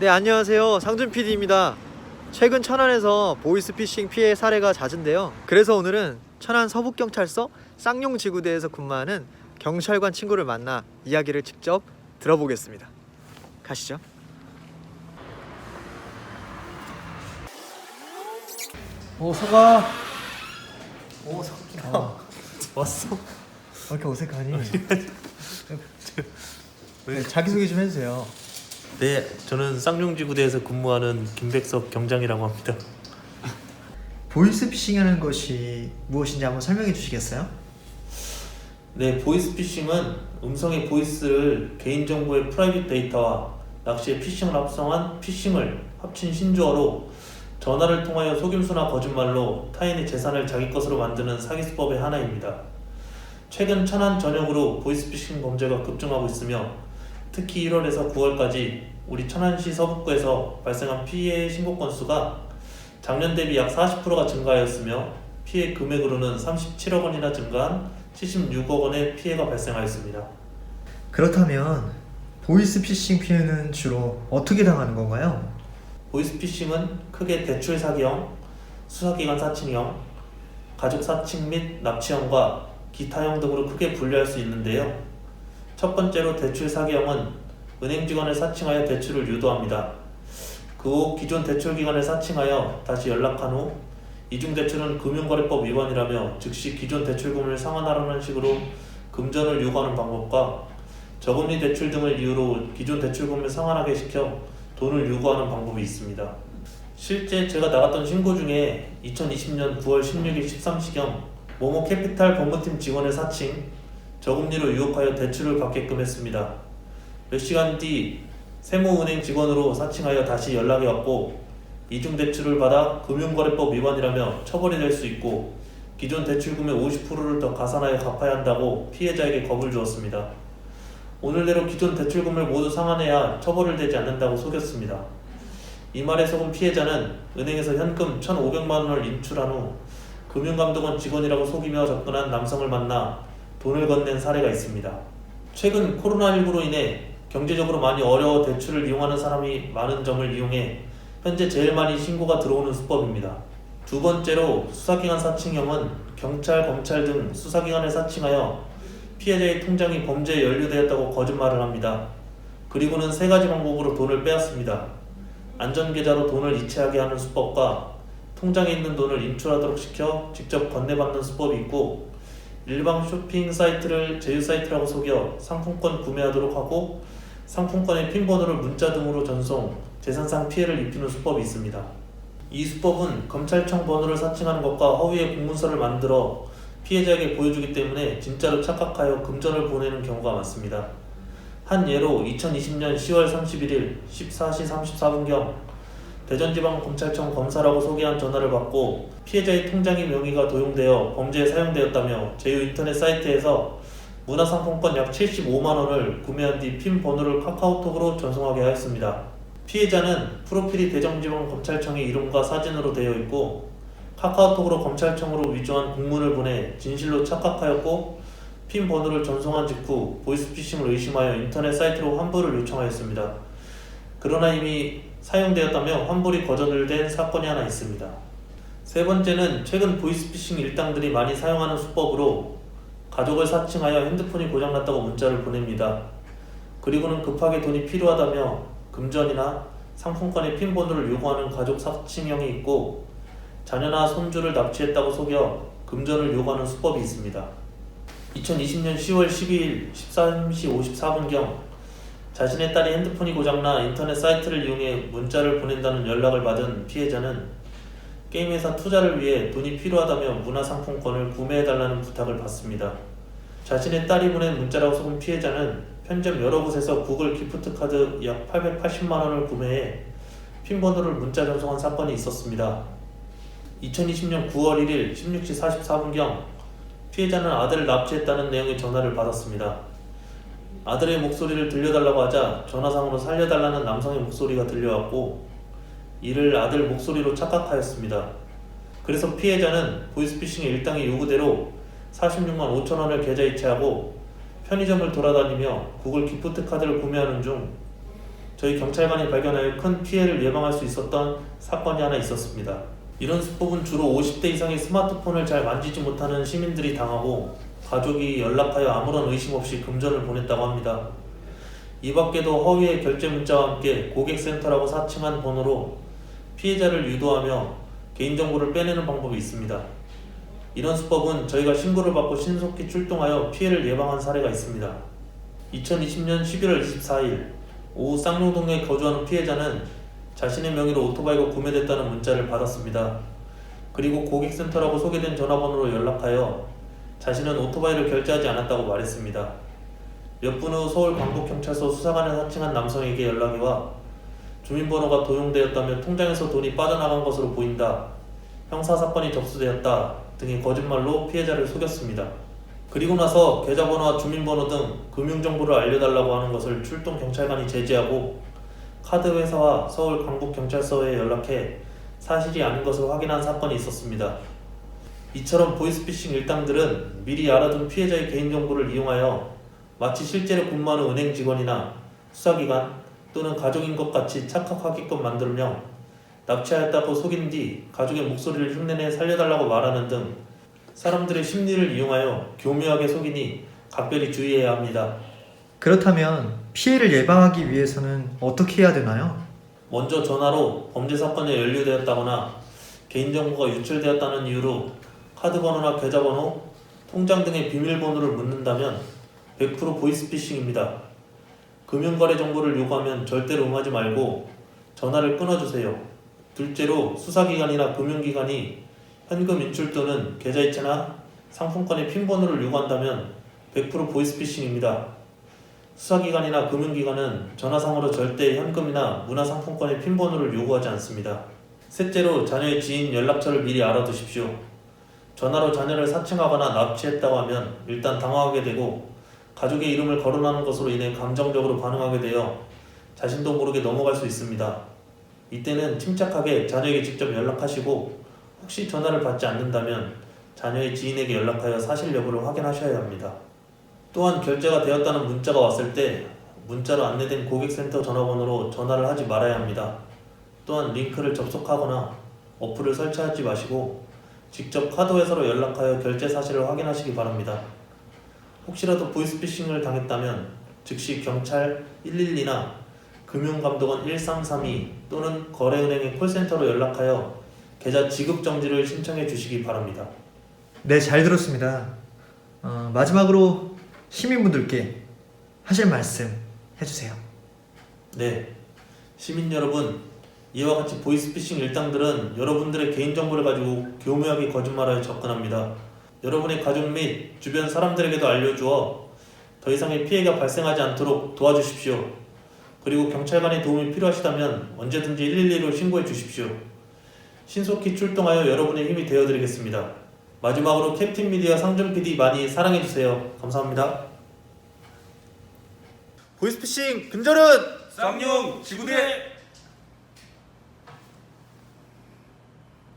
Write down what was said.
네, 안녕하세요. 상준 PD입니다. 최근 천안에서 보이스피싱 피해 사례가 잦은데요. 그래서 오늘은 천안 서북경찰서 쌍용지구대에서 근무하는 경찰관 친구를 만나 이야기를 직접 들어보겠습니다. 가시죠. 오, 서가. 오, 서가. 왔어? 왜 이렇게 어색하니? 네, 자기소개 좀 해주세요. 네, 저는 쌍용지구대에서 근무하는 김백석 경장이라고 합니다. 보이스피싱이라는 것이 무엇인지 한번 설명해 주시겠어요? 네, 보이스피싱은 음성의 보이스를 개인정보의 프라이빗 데이터와 낚시의 피싱을 합성한 피싱을 합친 신조어로 전화를 통하여 속임수나 거짓말로 타인의 재산을 자기 것으로 만드는 사기수법의 하나입니다. 최근 천안 전역으로 보이스피싱 범죄가 급증하고 있으며 특히 1월에서 9월까지 우리 천안시 서북구에서 발생한 피해 신고 건수가 작년 대비 약 40%가 증가하였으며 피해 금액으로는 37억 원이나 증가한 76억 원의 피해가 발생하였습니다. 그렇다면 보이스피싱 피해는 주로 어떻게 당하는 건가요? 보이스피싱은 크게 대출 사기형, 수사기관 사칭형, 가족 사칭 및 납치형과 기타형 등으로 크게 분류할 수 있는데요. 첫 번째로 대출 사기형은 은행 직원을 사칭하여 대출을 유도합니다. 그 후 기존 대출 기관을 사칭하여 다시 연락한 후 이중대출은 금융거래법 위반이라며 즉시 기존 대출금을 상환하라는 식으로 금전을 요구하는 방법과 저금리 대출 등을 이유로 기존 대출금을 상환하게 시켜 돈을 요구하는 방법이 있습니다. 실제 제가 나갔던 신고 중에 2020년 9월 16일 13시경 모모 캐피탈 법무팀 직원을 사칭, 저금리로 유혹하여 대출을 받게끔 했습니다. 몇 시간 뒤 세무은행 직원으로 사칭하여 다시 연락이 왔고 이중대출을 받아 금융거래법 위반이라며 처벌이 될 수 있고 기존 대출금의 50%를 더 가산하여 갚아야 한다고 피해자에게 겁을 주었습니다. 오늘내로 기존 대출금을 모두 상환해야 처벌을 되지 않는다고 속였습니다. 이 말에 속은 피해자는 은행에서 현금 1,500만 원을 인출한 후 금융감독원 직원이라고 속이며 접근한 남성을 만나 돈을 건넨 사례가 있습니다. 최근 코로나19로 인해 경제적으로 많이 어려워 대출을 이용하는 사람이 많은 점을 이용해 현재 제일 많이 신고가 들어오는 수법입니다. 두 번째로 수사기관 사칭형은 경찰, 검찰 등 수사기관을 사칭하여 피해자의 통장이 범죄에 연루되었다고 거짓말을 합니다. 그리고는 세 가지 방법으로 돈을 빼앗습니다. 안전계좌로 돈을 이체하게 하는 수법과 통장에 있는 돈을 인출하도록 시켜 직접 건네받는 수법이 있고 일반 쇼핑 사이트를 제휴 사이트라고 속여 상품권 구매하도록 하고 상품권의 핀번호를 문자 등으로 전송, 재산상 피해를 입히는 수법이 있습니다. 이 수법은 검찰청 번호를 사칭하는 것과 허위의 공문서를 만들어 피해자에게 보여주기 때문에 진짜로 착각하여 금전을 보내는 경우가 많습니다. 한 예로 2020년 10월 31일 14시 34분경 대전지방검찰청 검사라고 소개한 전화를 받고 피해자의 통장의 명의가 도용되어 범죄에 사용되었다며 제휴 인터넷 사이트에서 문화상품권 약 75만 원을 구매한 뒤 핀 번호를 카카오톡으로 전송하게 하였습니다. 피해자는 프로필이 대전지방검찰청의 이름과 사진으로 되어 있고 카카오톡으로 검찰청으로 위조한 공문을 보내 진실로 착각하였고 핀 번호를 전송한 직후 보이스피싱을 의심하여 인터넷 사이트로 환불을 요청하였습니다. 그러나 이미 사용되었다며 환불이 거절된 사건이 하나 있습니다. 세 번째는 최근 보이스피싱 일당들이 많이 사용하는 수법으로 가족을 사칭하여 핸드폰이 고장났다고 문자를 보냅니다. 그리고는 급하게 돈이 필요하다며 금전이나 상품권의 핀번호를 요구하는 가족 사칭형이 있고 자녀나 손주를 납치했다고 속여 금전을 요구하는 수법이 있습니다. 2020년 10월 12일 13시 54분경 자신의 딸이 핸드폰이 고장나 인터넷 사이트를 이용해 문자를 보낸다는 연락을 받은 피해자는 게임회사 투자를 위해 돈이 필요하다며 문화상품권을 구매해달라는 부탁을 받습니다. 자신의 딸이 보낸 문자라고 속은 피해자는 편의점 여러 곳에서 구글 기프트카드 약 880만 원을 구매해 핀번호를 문자 전송한 사건이 있었습니다. 2020년 9월 1일 16시 44분경 피해자는 아들을 납치했다는 내용의 전화를 받았습니다. 아들의 목소리를 들려달라고 하자 전화상으로 살려달라는 남성의 목소리가 들려왔고 이를 아들 목소리로 착각하였습니다. 그래서 피해자는 보이스피싱의 일당의 요구대로 46만 5천 원을 계좌 이체하고 편의점을 돌아다니며 구글 기프트카드를 구매하는 중 저희 경찰관이 발견하여 큰 피해를 예방할 수 있었던 사건이 하나 있었습니다. 이런 수법은 주로 50대 이상의 스마트폰을 잘 만지지 못하는 시민들이 당하고 가족이 연락하여 아무런 의심 없이 금전을 보냈다고 합니다. 이 밖에도 허위의 결제 문자와 함께 고객센터라고 사칭한 번호로 피해자를 유도하며 개인정보를 빼내는 방법이 있습니다. 이런 수법은 저희가 신고를 받고 신속히 출동하여 피해를 예방한 사례가 있습니다. 2020년 11월 24일 오후 쌍용동에 거주하는 피해자는 자신의 명의로 오토바이가 구매됐다는 문자를 받았습니다. 그리고 고객센터라고 소개된 전화번호로 연락하여 자신은 오토바이를 결제하지 않았다고 말했습니다. 몇 분 후 서울 광복경찰서 수사관을 사칭한 남성에게 연락이 와 주민번호가 도용되었다며 통장에서 돈이 빠져나간 것으로 보인다, 형사사건이 접수되었다 등의 거짓말로 피해자를 속였습니다. 그리고 나서 계좌번호와 주민번호 등 금융정보를 알려달라고 하는 것을 출동경찰관이 제지하고 카드회사와 서울 광복경찰서에 연락해 사실이 아닌 것을 확인한 사건이 있었습니다. 이처럼 보이스피싱 일당들은 미리 알아둔 피해자의 개인정보를 이용하여 마치 실제로 근무하는 은행 직원이나 수사기관 또는 가족인 것 같이 착각하게끔 만들며 납치하였다고 속인 뒤 가족의 목소리를 흉내내 살려달라고 말하는 등 사람들의 심리를 이용하여 교묘하게 속이니 각별히 주의해야 합니다. 그렇다면 피해를 예방하기 위해서는 어떻게 해야 되나요? 먼저 전화로 범죄 사건에 연루되었다거나 개인정보가 유출되었다는 이유로 카드번호나 계좌번호, 통장 등의 비밀번호를 묻는다면 100% 보이스피싱입니다. 금융거래 정보를 요구하면 절대로 응하지 말고 전화를 끊어주세요. 둘째로 수사기관이나 금융기관이 현금 인출 또는 계좌이체나 상품권의 핀번호를 요구한다면 100% 보이스피싱입니다. 수사기관이나 금융기관은 전화상으로 절대 현금이나 문화상품권의 핀번호를 요구하지 않습니다. 셋째로 자녀의 지인 연락처를 미리 알아두십시오. 전화로 자녀를 사칭하거나 납치했다고 하면 일단 당황하게 되고 가족의 이름을 거론하는 것으로 인해 감정적으로 반응하게 되어 자신도 모르게 넘어갈 수 있습니다. 이때는 침착하게 자녀에게 직접 연락하시고 혹시 전화를 받지 않는다면 자녀의 지인에게 연락하여 사실 여부를 확인하셔야 합니다. 또한 결제가 되었다는 문자가 왔을 때 문자로 안내된 고객센터 전화번호로 전화를 하지 말아야 합니다. 또한 링크를 접속하거나 어플을 설치하지 마시고 직접 카드회사로 연락하여 결제 사실을 확인하시기 바랍니다. 혹시라도 보이스피싱을 당했다면 즉시 경찰 112나 금융감독원 1332 또는 거래은행의 콜센터로 연락하여 계좌 지급 정지를 신청해 주시기 바랍니다. 네, 잘 들었습니다. 마지막으로 시민분들께 하실 말씀 해주세요. 네, 시민 여러분, 이와 같이 보이스피싱 일당들은 여러분들의 개인정보를 가지고 교묘하게 거짓말하여 접근합니다. 여러분의 가족 및 주변 사람들에게도 알려주어 더 이상의 피해가 발생하지 않도록 도와주십시오. 그리고 경찰관의 도움이 필요하시다면 언제든지 112로 신고해 주십시오. 신속히 출동하여 여러분의 힘이 되어드리겠습니다. 마지막으로 캡틴 미디어 상준 PD 많이 사랑해주세요. 감사합니다. 보이스피싱 근절은 쌍용 지구대